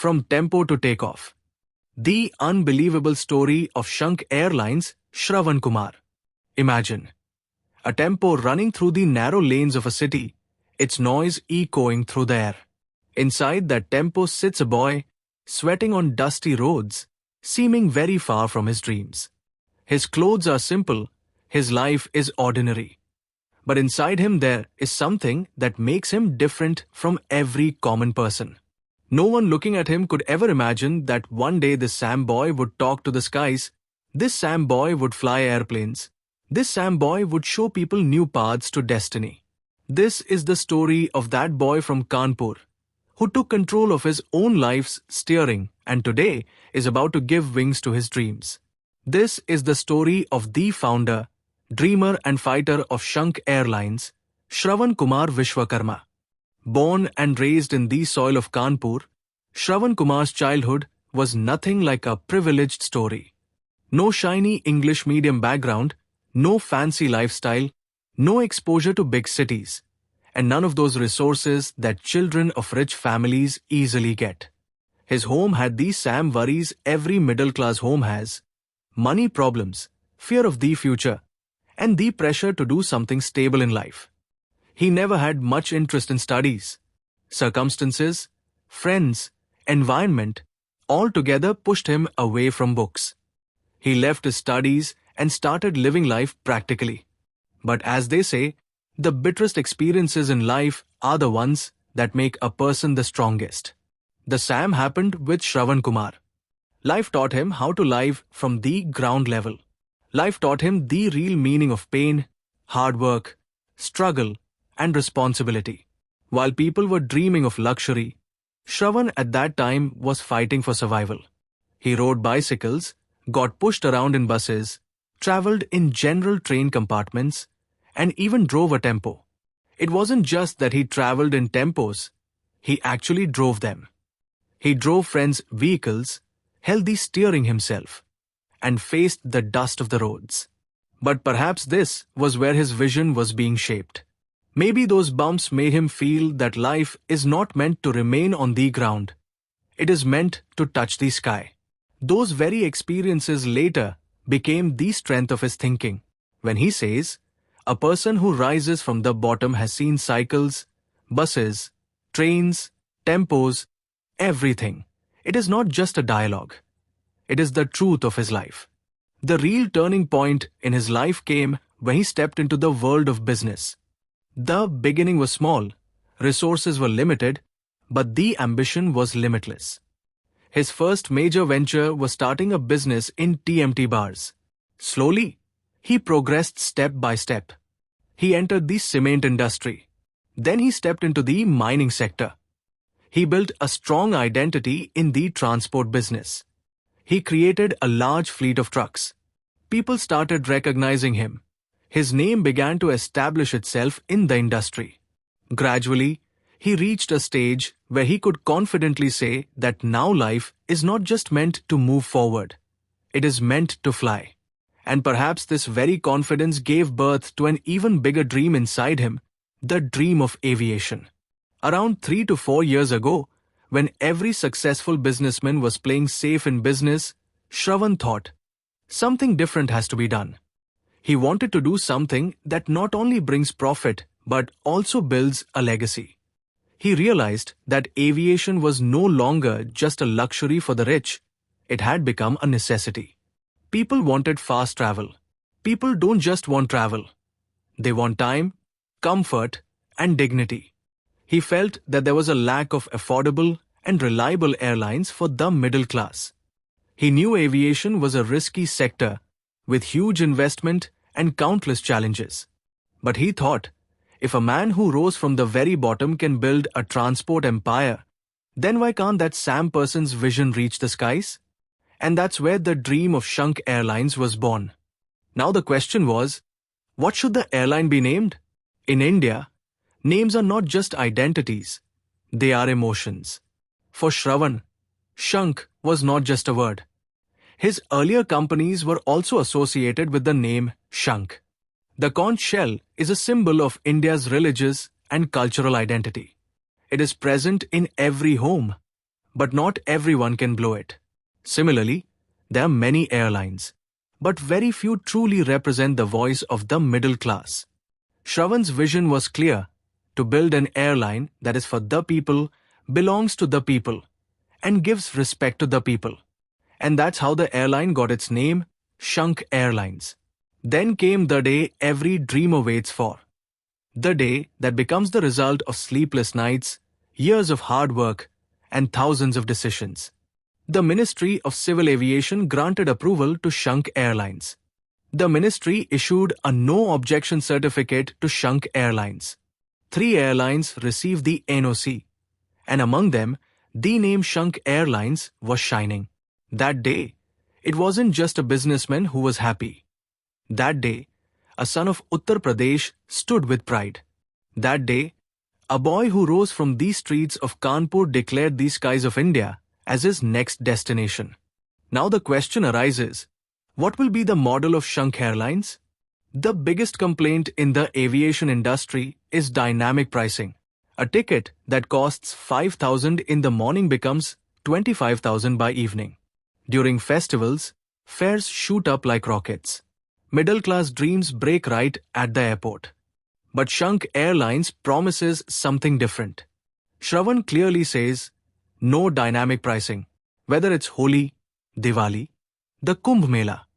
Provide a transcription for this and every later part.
From tempo to takeoff. The unbelievable story of Shankh Airlines, Shravan Kumar. Imagine a tempo running through the narrow lanes of a city, its noise echoing through the air. Inside that tempo sits a boy, sweating on dusty roads, seeming very far from his dreams. His clothes are simple, his life is ordinary. But inside him there is something that makes him different from every common person. No one looking at him could ever imagine that one day this Sam boy would talk to the skies, this Sam boy would fly airplanes, this Sam boy would show people new paths to destiny. This is the story of that boy from Kanpur, who took control of his own life's steering and today is about to give wings to his dreams. This is the story of the founder, dreamer and fighter of Shankh Airlines, Shravan Kumar Vishwakarma. Born and raised in the soil of Kanpur, Shravan Kumar's childhood was nothing like a privileged story. No shiny English medium background, no fancy lifestyle, no exposure to big cities, and none of those resources that children of rich families easily get. His home had the Sam worries every middle-class home has: money problems, fear of the future, and the pressure to do something stable in life. He never had much interest in studies. Circumstances, friends, environment, all together pushed him away from books. He left his studies and started living life practically. But as they say, the bitterest experiences in life are the ones that make a person the strongest. The same happened with Shravan Kumar. Life taught him how to live from the ground level. Life taught him the real meaning of pain, hard work, struggle, and responsibility. While people were dreaming of luxury, Shravan at that time was fighting for survival. He rode bicycles, got pushed around in buses, traveled in general train compartments, and even drove a tempo. It wasn't just that he traveled in tempos, he actually drove them. He drove friends' vehicles, held the steering himself, and faced the dust of the roads. But perhaps this was where his vision was being shaped. Maybe those bumps made him feel that life is not meant to remain on the ground. It is meant to touch the sky. Those very experiences later became the strength of his thinking. When he says, a person who rises from the bottom has seen cycles, buses, trains, tempos, everything. It is not just a dialogue. It is the truth of his life. The real turning point in his life came when he stepped into the world of business. The beginning was small, resources were limited, but the ambition was limitless. His first major venture was starting a business in TMT bars. Slowly, he progressed step by step. He entered the cement industry. Then he stepped into the mining sector. He built a strong identity in the transport business. He created a large fleet of trucks. People started recognizing him. His name began to establish itself in the industry. Gradually, he reached a stage where he could confidently say that now life is not just meant to move forward. It is meant to fly. And perhaps this very confidence gave birth to an even bigger dream inside him, the dream of aviation. Around 3 to 4 years ago, when every successful businessman was playing safe in business, Shravan thought, something different has to be done. He wanted to do something that not only brings profit but also builds a legacy. He realized that aviation was no longer just a luxury for the rich. It had become a necessity. People wanted fast travel. People don't just want travel. They want time, comfort, and dignity. He felt that there was a lack of affordable and reliable airlines for the middle class. He knew aviation was a risky sector with huge investment and countless challenges. But he thought, if a man who rose from the very bottom can build a transport empire, then why can't that Sam person's vision reach the skies? And that's where the dream of Shankh Airlines was born. Now the question was, what should the airline be named? In India, names are not just identities, they are emotions. For Shravan, Shankh was not just a word. His earlier companies were also associated with the name Shankh. The conch shell is a symbol of India's religious and cultural identity. It is present in every home. but not everyone can blow it. Similarly, there are many airlines, but very few truly represent the voice of the middle class. Shravan's vision was clear: to build an airline that is for the people, belongs to the people, and gives respect to the people. And that's how the airline got its name, Shankh Airlines. Then came the day every dreamer waits for. The day that becomes the result of sleepless nights, years of hard work, and thousands of decisions. The Ministry of Civil Aviation granted approval to Shankh Airlines. The ministry issued a no-objection certificate to Shankh Airlines. 3 airlines received the NOC, and among them, the name Shankh Airlines was shining. That day, it wasn't just a businessman who was happy. That day, a son of Uttar Pradesh stood with pride. That day, a boy who rose from these streets of Kanpur declared the skies of India as his next destination. Now the question arises, what will be the model of Shankh Airlines? The biggest complaint in the aviation industry is dynamic pricing. A ticket that costs 5,000 in the morning becomes 25,000 by evening. During festivals, fares shoot up like rockets. Middle-class dreams break right at the airport. But Shankh Airlines promises something different. Shravan clearly says, no dynamic pricing. Whether it's Holi, Diwali, the Kumbh Mela,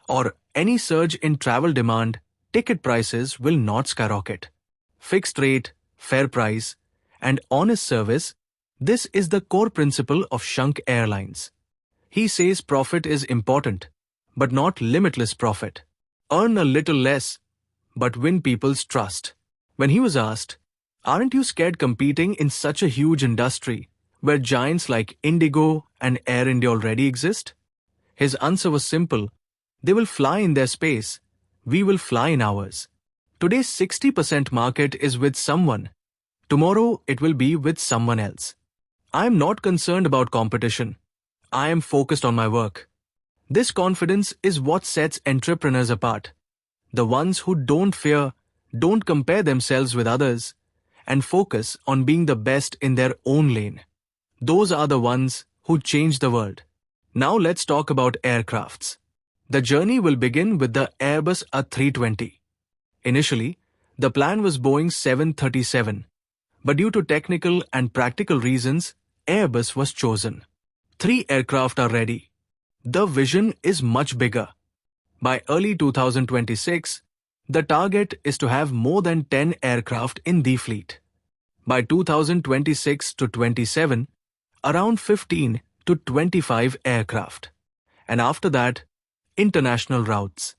or any surge in travel demand, ticket prices will not skyrocket. Fixed rate, fair price, and honest service, this is the core principle of Shankh Airlines. He says profit is important, but not limitless profit. Earn a little less, but win people's trust. When he was asked, aren't you scared competing in such a huge industry where giants like Indigo and Air India already exist? His answer was simple: they will fly in their space, we will fly in ours. Today's 60% market is with someone. Tomorrow it will be with someone else. I am not concerned about competition. I am focused on my work. This confidence is what sets entrepreneurs apart. The ones who don't fear, don't compare themselves with others, and focus on being the best in their own lane. Those are the ones who change the world. Now let's talk about aircrafts. The journey will begin with the Airbus A320. Initially, the plan was Boeing 737, but due to technical and practical reasons, Airbus was chosen. 3 aircraft are ready. The vision is much bigger. By early 2026, the target is to have more than 10 aircraft in the fleet. By 2026 to 27, around 15 to 25 aircraft. And after that, international routes.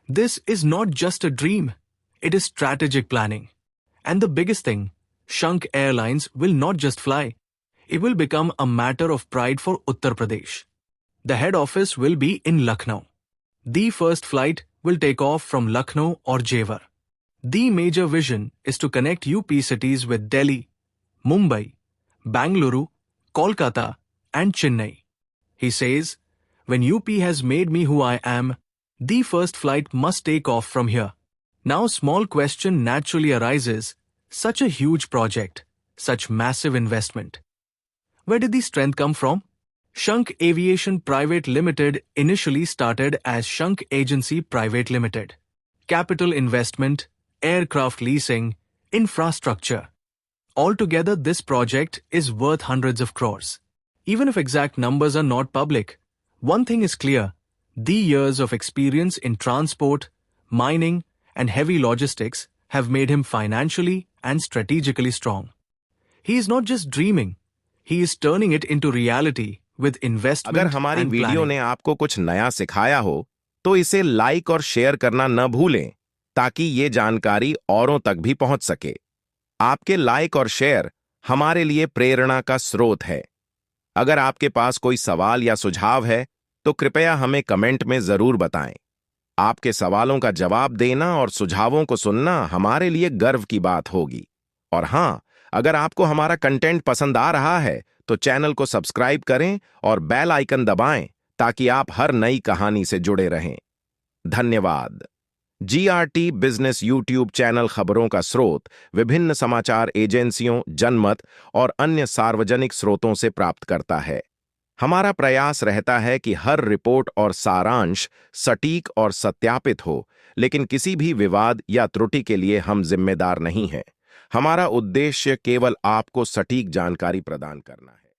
This is not just a dream, it is strategic planning. And the biggest thing, Shankh Airlines will not just fly, it will become a matter of pride for Uttar Pradesh. The head office will be in Lucknow. The first flight will take off from Lucknow or Jewar. The major vision is to connect UP cities with Delhi, Mumbai, Bangalore, Kolkata, and Chennai. He says, when UP has made me who I am, the first flight must take off from here. Now small question naturally arises, such a huge project, such massive investment. Where did the strength come from? Shankh Aviation Private Limited initially started as Shankh Agency Private Limited. Capital investment, aircraft leasing, infrastructure. Altogether, this project is worth hundreds of crores. Even if exact numbers are not public, one thing is clear: the years of experience in transport, mining, and heavy logistics have made him financially and strategically strong. He is not just dreaming, he is turning it into reality with investment अगर हमारी and video planning. ने आपको कुछ नया सिखाया हो तो इसे लाइक और शेयर करना न भूलें ताकि ये जानकारी औरों तक भी पहुंच सके। आपके लाइक और शेयर हमारे लिए प्रेरणा का स्रोत है। अगर आपके पास कोई सवाल या सुझाव है तो कृपया हमें कमेंट में जरूर बताएं। आपके सवालों का जवाब देना और सुझावों को सुनना हमारे लिए गर्व की बात होगी। और हां, अगर आपको हमारा कंटेंट पसंद आ रहा है तो चैनल को सब्सक्राइब करें और बेल आइकन दबाएं ताकि आप हर नई कहानी से जुड़े रहें। धन्यवाद। GRT बिजनेस यूट्यूब चैनल खबरों का स्रोत विभिन्न समाचार एजेंसियों, जनमत और अन्य सार्वजनिक स्रोतों से प्राप्त करता है। हमारा प्रयास रहता है कि हर रिपोर्ट और सारांश सटीक और सत्यापित हो, लेकिन किसी भी विवाद या त्रुटि के लिए हम जिम्मेदार नहीं हैं। हमारा उद्देश्य केवल आपको सटीक जानकारी प्रदान करना है।